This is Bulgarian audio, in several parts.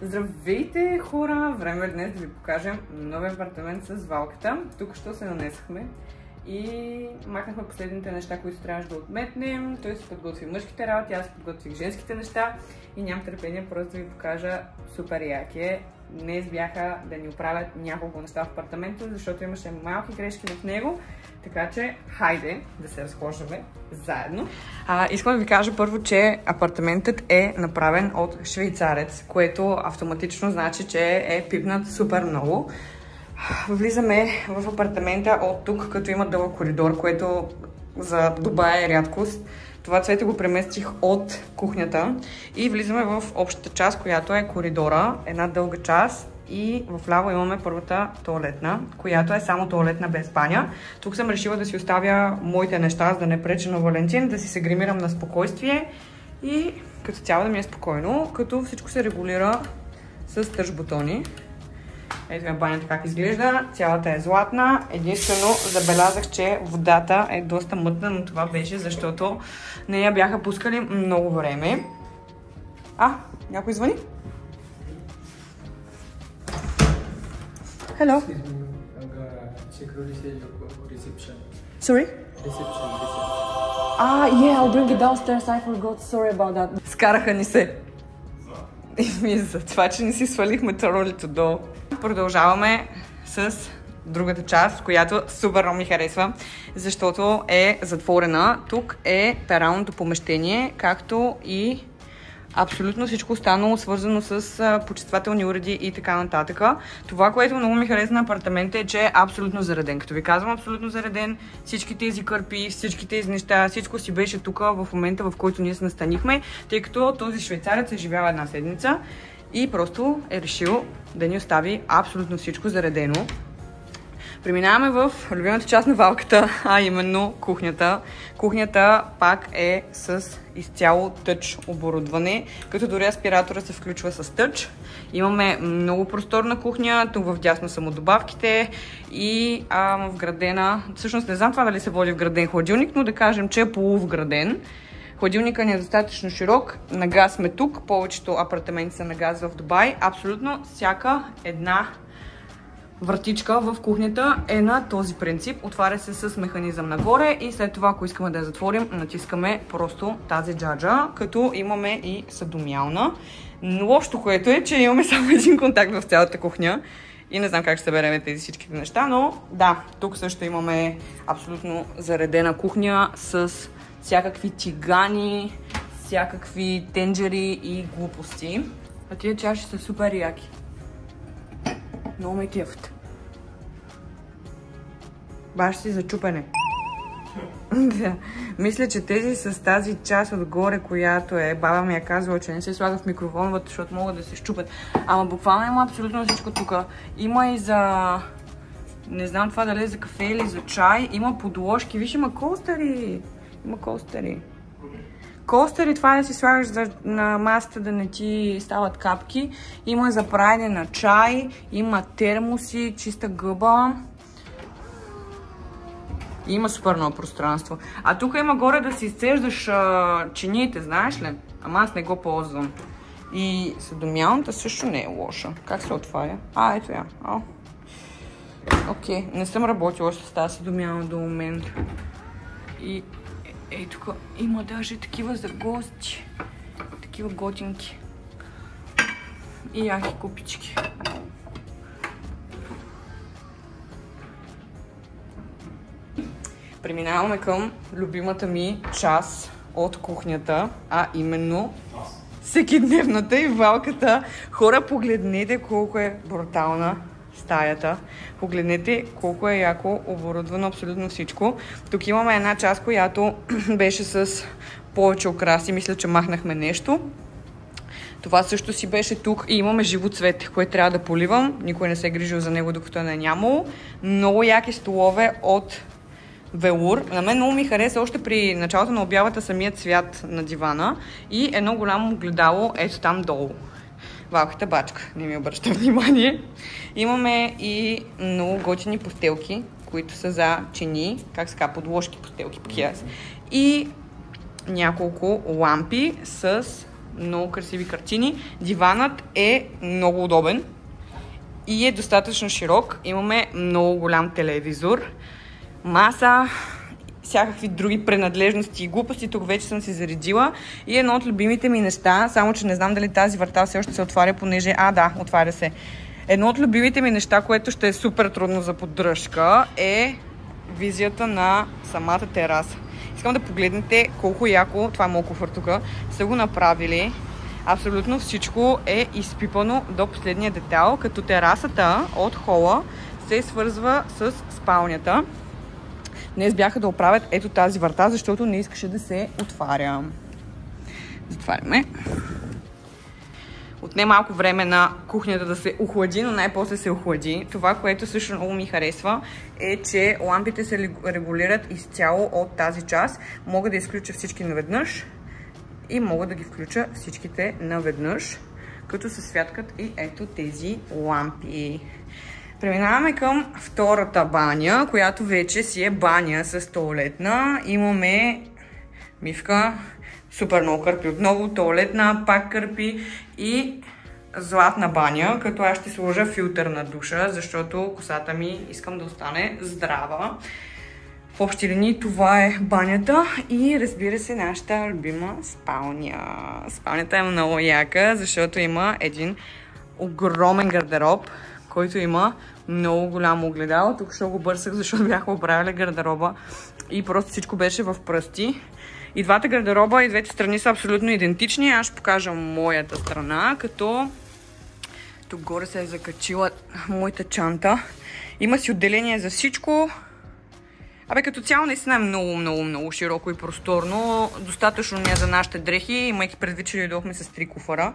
Здравейте, хора! Време е днес да ви покажем новия апартамент с валката. Тук що се нанесахме и махнахме последните неща, които трябваше да отметнем. Той се подготви мъжките работи, аз подготвих женските неща и нямам търпение просто да ви покажа супер яки. Днес бяха да ни оправят няколко неща в апартамента, защото имаше малки грешки в него. Така че, хайде да се разхождаме заедно. Искам да ви кажа първо, че апартаментът е направен от швейцарец, което автоматично значи, че е пипнат супер много. Влизаме в апартамента от тук, като има дълъг коридор, което за Дубай е рядкост. Това цвете го преместих от кухнята и влизаме в общата част, която е коридора, една дълга част. И вляво имаме първата тоалетна, която е само тоалетна без баня. Тук съм решила да си оставя моите неща, за да не преча на Валентин, да си се гримирам на спокойствие и като цяло да ми е спокойно, като всичко се регулира с тъч бутони. Ето банята как изглежда, цялата е златна. Единствено забелязах, че водата е доста мътна, но това беше защото не я бяха пускали много време. Някой звъни? Hello. Check reception. Sorry? Reception. Yeah, I'll bring it downstairs. I forgot. Sorry about that. Скараха ни се. И за това, че не си свалихме тролито долу. Продължаваме с другата част, която супер ми харесва, защото е затворена. Тук е пералното помещение, както и абсолютно всичко останало, свързано с почиствателни уреди и така нататък. Това, което много ми хареса на апартамента е, че е абсолютно зареден. Като ви казвам абсолютно зареден, всички тези кърпи, всички тези неща, всичко си беше тук в момента, в който ние се настанихме, тъй като този швейцарец е живял една седмица и просто е решил да ни остави абсолютно всичко заредено. Преминаваме в любимата част на валката, а именно кухнята. Кухнята пак е с изцяло тъч оборудване, като дори аспиратора се включва с тъч. Имаме много просторна кухня, тук вдясно са му добавките и вградена, всъщност не знам това дали се води вграден хладилник, но да кажем, че е полувграден. Хладилникът ни е достатъчно широк, на газ сме тук, повечето апартаменти са на газ в Дубай. Абсолютно всяка една вратичка в кухнята е на този принцип. Отваря се с механизъм нагоре и след това, ако искаме да я затворим, натискаме просто тази джаджа, като имаме и съдомиална. Но лошото, което е, че имаме само един контакт в цялата кухня и не знам как ще съберем тези всичките неща, но да, тук също имаме абсолютно заредена кухня с всякакви тигани, всякакви тенджери и глупости. А тия чаши са супер яки. Много ме кефт. Баш си за чупене. Да. Мисля, че тези с тази част отгоре, която е, баба ми е казвала, че не се слага в микроволновата, защото могат да се щупят. Ама буквално има абсолютно всичко тук. Има и за... не знам това дали е за кафе или за чай. Има подложки. Виж, има костери. Има костери. Костери, това да си слагаш на масата да не ти стават капки. Има за правене на чай, има термоси, чиста гъба. Има супер много пространство. А тук има горе да си изцеждаш чиниите, знаеш ли? Ама аз не го ползвам. И съдомиалната също не е лоша. Как се отваря? Ето я. Окей, не съм работила с тази съдомиална до момента. И ей, тук има даже такива за гости. Такива готинки. И яки купички. Преминаваме към любимата ми част от кухнята, а именно всекидневната и валката. Хора, погледнете колко е брутална стаята. Погледнете колко е яко оборудвано абсолютно всичко. Тук имаме една част, която беше с повече украси. Мисля, че махнахме нещо. Това също си беше тук и имаме живо цвете, което трябва да поливам. Никой не се е грижил за него, докато не е нямало. Много яки столове от велур. На мен много ми хареса още при началото на обявата самият цвят на дивана и едно голямо огледало ето там долу. Валката бачка, не ми обръща внимание. Имаме и много готини постелки, които са за чини, как се казва, подложки постелки, и няколко лампи с много красиви картини. Диванът е много удобен и е достатъчно широк. Имаме много голям телевизор, маса, всякакви други принадлежности и глупости. Тук вече съм си заредила. И едно от любимите ми неща, само че не знам дали тази врата все още се отваря, понеже... да, отваря се. Едно от любимите ми неща, което ще е супер трудно за поддръжка, е визията на самата тераса. Искам да погледнете колко яко, това е моят куфър тук, са го направили. Абсолютно всичко е изпипано до последния детайл, като терасата от хола се свързва с спалнята. Днес бяха да оправят ето тази врата, защото не искаше да се отваря. Затваряме. Отне малко време на кухнята да се охлади, но най-после се охлади. Това, което също много ми харесва, е, че лампите се регулират изцяло от тази част. Мога да изключа всички наведнъж и мога да ги включа всичките наведнъж, като се святкат и ето тези лампи. Преминаваме към втората баня, която вече си е баня с тоалетна. Имаме мивка, супер много кърпи отново, тоалетна, пак кърпи и златна баня, като аз ще сложа филтър на душа, защото косата ми искам да остане здрава. В общи линии това е банята и разбира се нашата любима спалня. Спалнята е много яка, защото има един огромен гардероб, който има много голямо огледало. Тук ще го бърсах, защото бяха оправили гардероба и просто всичко беше в пръсти. И двата гардероба и двете страни са абсолютно идентични. Аз ще покажа моята страна, като тук горе се е закачила моята чанта. Има си отделение за всичко. Като цяло наистина е много широко и просторно. Достатъчно ми е за нашите дрехи, имайки предвид, че дойдохме с 3 куфара.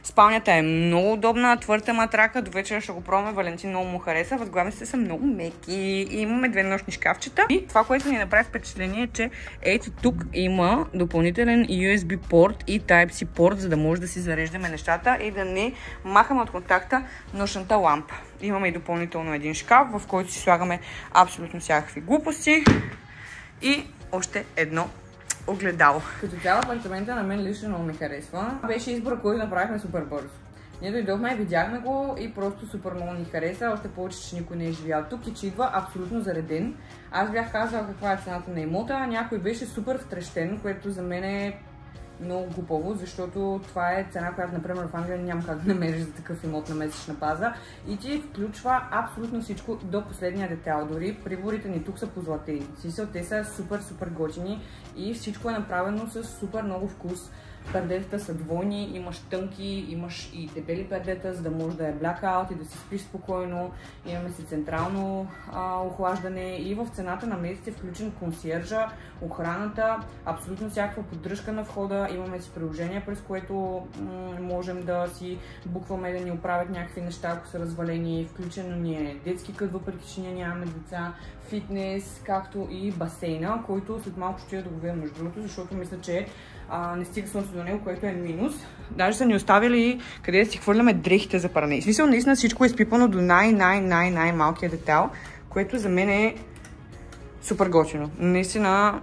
Спалнята е много удобна, твърда матрака, до вечера ще го пробваме, Валентин много му хареса, възглавниците са много меки и имаме 2 нощни шкафчета. И това, което ни направи впечатление е, че ето тук има допълнителен USB порт и Type-C порт, за да може да си зареждаме нещата и да не махаме от контакта нощната лампа. Имаме и допълнително един шкаф, в който си слагаме абсолютно всякакви глупости и още едно огледало. Като цяло апартамента на мен лично много ми харесва. Беше избор, който направихме супер бързо. Ние дойдохме, видяхме го и просто супер много ни хареса. Още повече, че никой не е живял тук и че идва абсолютно зареден. Аз бях казала каква е цената на имота. Някой беше супер втрещен, което за мен е много глупаво, защото това е цена, която, например, в Англия няма как да намериш за такъв имот на месечна база. И ти включва абсолютно всичко до последния детайл. Дори приборите ни тук са позлатени. Те са супер готини и всичко е направено с супер много вкус. Пердетата са двойни, имаш тънки, имаш и дебели пердета, за да може да е blackout и да си спиш спокойно. Имаме си централно охлаждане и в цената на месец е включен консиержа, охраната, абсолютно всякаква поддръжка на входа. Имаме си приложение, през което можем да си букваме да ни оправят някакви неща, ако са развалени. Включено ни е детски кът, въпреки че ние нямаме деца, фитнес, както и басейна, който след малко ще да го видим между другото, защото мисля, че не стига слънце до него, което е минус. Даже са ни оставили къде да си хвърляме дрехите за пране. В смисъл, наистина всичко е изпипано до най-малкия детайл, което за мен е супер готино. Наистина,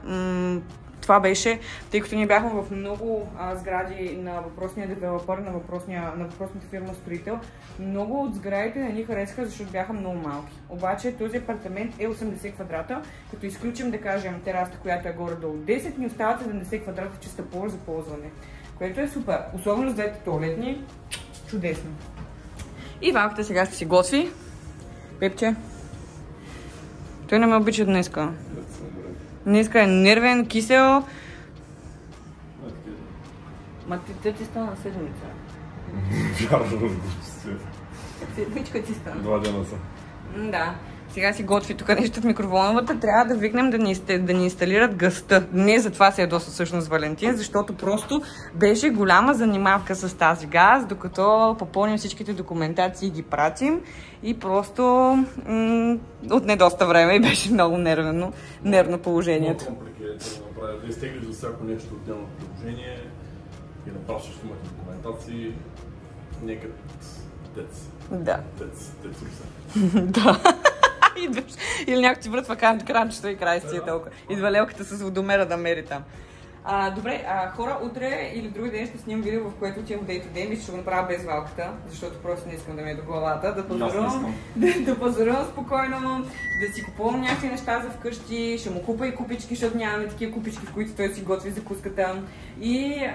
това беше, тъй като ние бяхме в много сгради на въпросния девелопър, на въпросната фирма строител. Много от сградите не ни харесаха, защото бяха много малки. Обаче този апартамент е 80 квадрата, като изключим, да кажем, терасата, която е горе-долу 10, ни остават 70 квадрата чиста площ за ползване. Което е супер. Особено с двете тоалетни. Чудесно. И Валката сега ще си готви. Пепче. Той не ме обича днеска. Днеска е нервен, кисел. Ма ти стана на седмица. Вярно, седмичка ти стана. 2 дена са. Да. Сега си готви тук нещо в микроволновата. Трябва да викнем да ни инсталират гъста. Не за това се ядоса всъщност Валентин, защото просто беше голяма занимавка с тази газ, докато попълним всичките документации и ги пратим. И просто отне доста време и беше много нервно положението. Много компликация да направят. Да изтеглиш за всяко нещо отделно приложение и напрашваш имате документации. Нека дец. Да. Дец руса. Да. Или някой ти врътва кранчето и край с тия толкова. Идва лелката с водомера да мери там. Добре, хора, утре или други ден ще снимам видео, в което отивам в Day to Day, мисля, ще го направя без валката, защото просто не искам да ми е до главата, да пазарувам спокойно, да си купувам някакви неща за вкъщи, ще му купа и купички, защото нямаме такива купички, в които той си готви закуската. И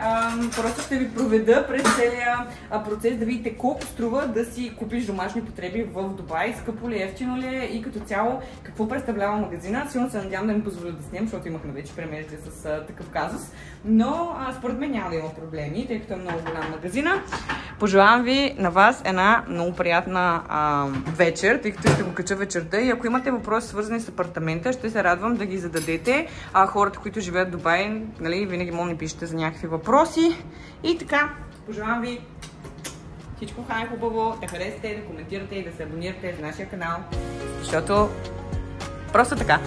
просто ще ви проведа през целия процес да видите колко струва да си купиш домашни потреби в Дубай, скъпо ли е, ефтино ли е и като цяло какво представлява магазина. Силно се надявам да ми позволя да снимам, защото имахме вече премежди с такъв казус. Но според мен няма да има проблеми, тъй като е много голям магазина. Пожелавам ви на вас една много приятна вечер, тъй като ще го кача вечерта и ако имате въпроси свързани с апартамента, ще се радвам да ги зададете. Хората, които живеят в Дубай, нали, винаги може да ми пишете за някакви въпроси. И така, пожелавам ви всичко хубаво, да харесате, да коментирате и да се абонирате за нашия канал, защото просто така.